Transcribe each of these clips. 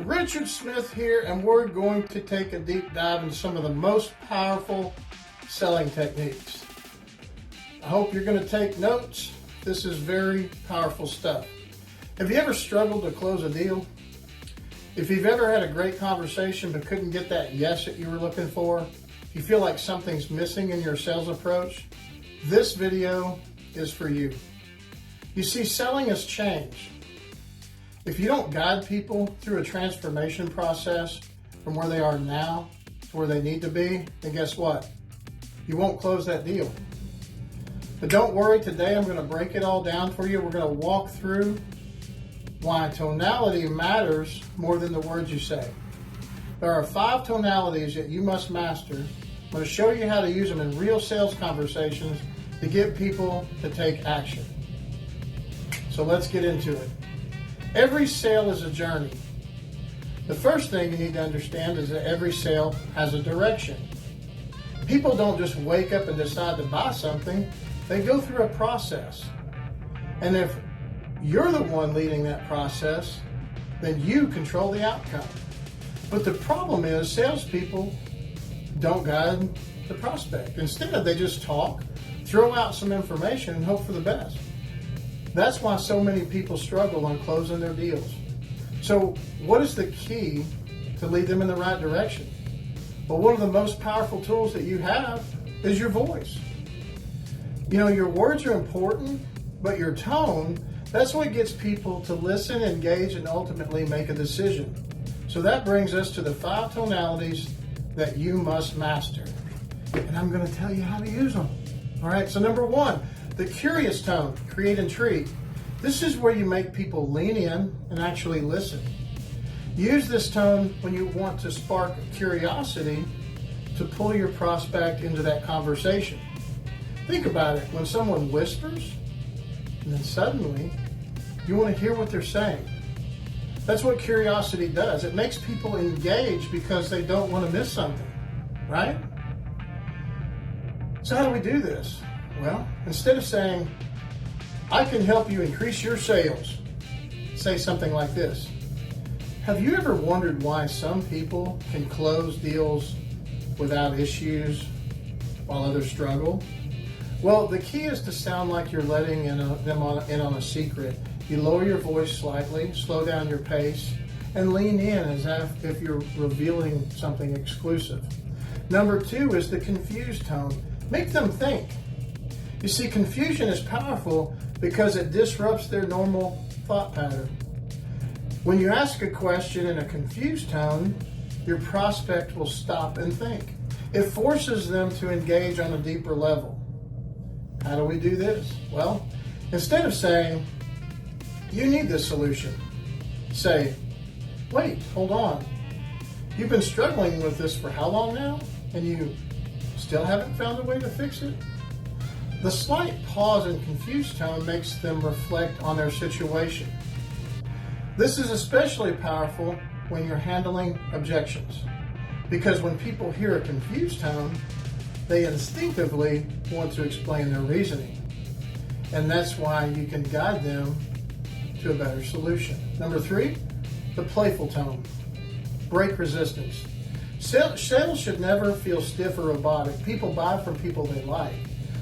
Richard Smith here, and we're going to take a deep dive into some of the most powerful selling techniques. I hope you're going to take notes. This is very powerful stuff. Have you ever struggled to close a deal? If you've ever had a great conversation but couldn't get that yes that you were looking for, if you feel like something's missing in your sales approach, this video is for you. You see, selling has changed. If you don't guide people through a transformation process from where they are now to where they need to be, then guess what? You won't close that deal. But don't worry, today I'm going to break it all down for you. We're going to walk through why tonality matters more than the words you say. There are 5 tonalities that you must master. I'm going to show you how to use them in real sales conversations to get people to take action. So let's get into it. Every sale is a journey. The first thing you need to understand is that every sale has a direction. People don't just wake up and decide to buy something. They go through a process. And if you're the one leading that process, then you control the outcome. But the problem is salespeople don't guide the prospect. Instead, they just talk, throw out some information, and hope for the best. That's why so many people struggle on closing their deals. So what is the key to lead them in the right direction? Well, one of the most powerful tools that you have is your voice. You know, your words are important, but your tone, that's what gets people to listen, engage, and ultimately make a decision. So that brings us to the 5 tonalities that you must master. And I'm going to tell you how to use them. All right, so number 1, the curious tone, create intrigue. This is where you make people lean in and actually listen. Use this tone when you want to spark curiosity to pull your prospect into that conversation. Think about it. When someone whispers, and then suddenly you want to hear what they're saying. That's what curiosity does. It makes people engage because they don't want to miss something, right? So how do we do this? Well, instead of saying, I can help you increase your sales, say something like this. Have you ever wondered why some people can close deals without issues while others struggle? Well, the key is to sound like you're letting them in on a secret. You lower your voice slightly, slow down your pace, and lean in as if you're revealing something exclusive. Number 2 is the confused tone. Make them think. You see, confusion is powerful because it disrupts their normal thought pattern. When you ask a question in a confused tone, your prospect will stop and think. It forces them to engage on a deeper level. How do we do this? Well, instead of saying, you need this solution, say, wait, hold on. You've been struggling with this for how long now? And you still haven't found a way to fix it? The slight pause and confused tone makes them reflect on their situation. This is especially powerful when you're handling objections, because when people hear a confused tone, they instinctively want to explain their reasoning. And that's why you can guide them to a better solution. Number 3, the playful tone. Break resistance. Sales should never feel stiff or robotic. People buy from people they like.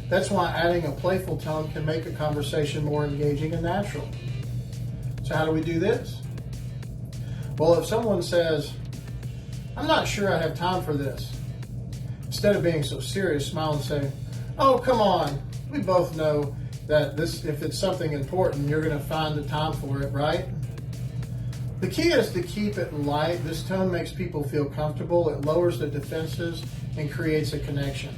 That's why adding a playful tone can make a conversation more engaging and natural. So how do we do this? Well, if someone says, I'm not sure I have time for this, instead of being so serious, smile and say, oh, come on. We both know that if it's something important, you're going to find the time for it, right? The key is to keep it light. This tone makes people feel comfortable. It lowers the defenses and creates a connection.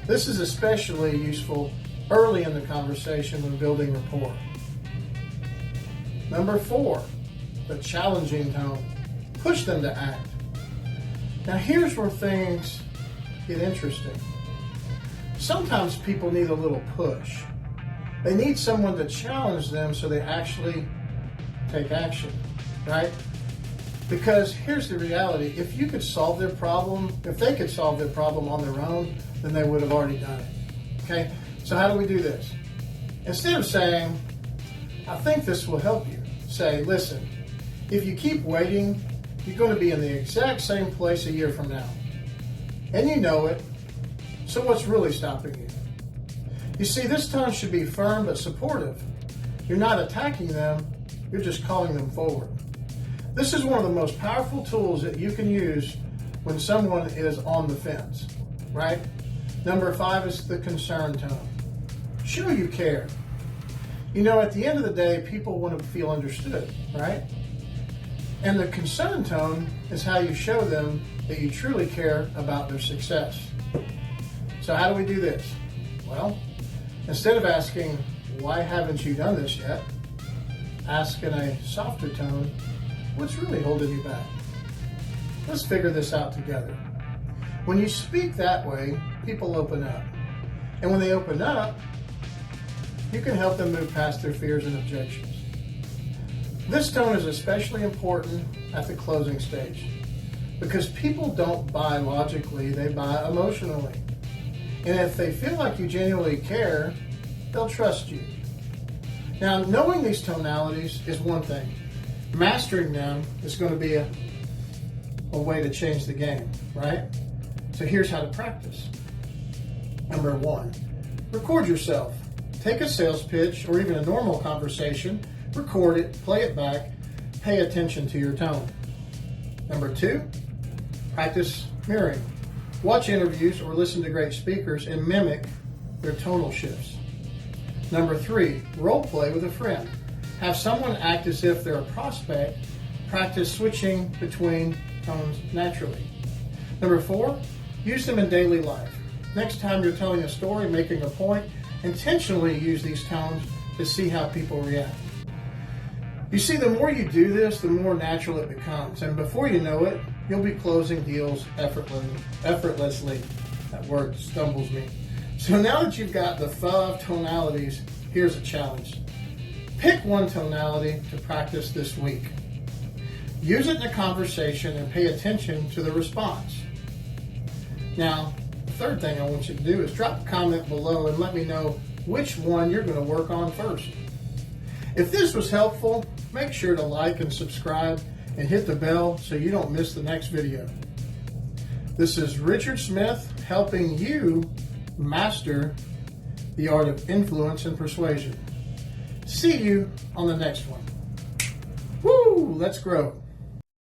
This is especially useful early in the conversation when building rapport. Number 4, the challenging tone. Push them to act. Now here's where things get interesting. Sometimes people need a little push. They need someone to challenge them so they actually take action, right? Because here's the reality. If you could solve their problem, if they could solve their problem on their own, then they would have already done it, okay? So how do we do this? Instead of saying, I think this will help you, say, listen, If you keep waiting, you're going to be in the exact same place a year from now. And you know it. So what's really stopping you? You see, this tone should be firm but supportive. You're not attacking them, you're just calling them forward. This is one of the most powerful tools that you can use when someone is on the fence, right? Number 5 is the concern tone. Show you care. You know, at the end of the day, people want to feel understood, right? And the concern tone is how you show them that you truly care about their success. So how do we do this? Well, instead of asking, why haven't you done this yet? Ask in a softer tone, what's really holding you back? Let's figure this out together. When you speak that way, people open up. And when they open up, you can help them move past their fears and objections. This tone is especially important at the closing stage because people don't buy logically, they buy emotionally. And if they feel like you genuinely care, they'll trust you. Now, knowing these tonalities is one thing. Mastering them is going to be a way to change the game, right? So here's how to practice. Number 1, record yourself. Take a sales pitch or even a normal conversation, record it, play it back, pay attention to your tone. Number 2, practice mirroring. Watch interviews or listen to great speakers and mimic their tonal shifts. Number 3, role play with a friend. Have someone act as if they're a prospect. Practice switching between tones naturally. Number 4, use them in daily life. Next time you're telling a story, making a point, intentionally use these tones to see how people react. You see, the more you do this, the more natural it becomes. And before you know it, you'll be closing deals effortlessly. That word stumbles me. So now that you've got the 5 tonalities, here's a challenge. Pick one tonality to practice this week. Use it in a conversation and pay attention to the response. Now, the third thing I want you to do is drop a comment below and let me know which one you're going to work on first. If this was helpful, make sure to like and subscribe and hit the bell so you don't miss the next video. This is Richard Smith helping you master the art of influence and persuasion. See you on the next one. Woo! Let's grow.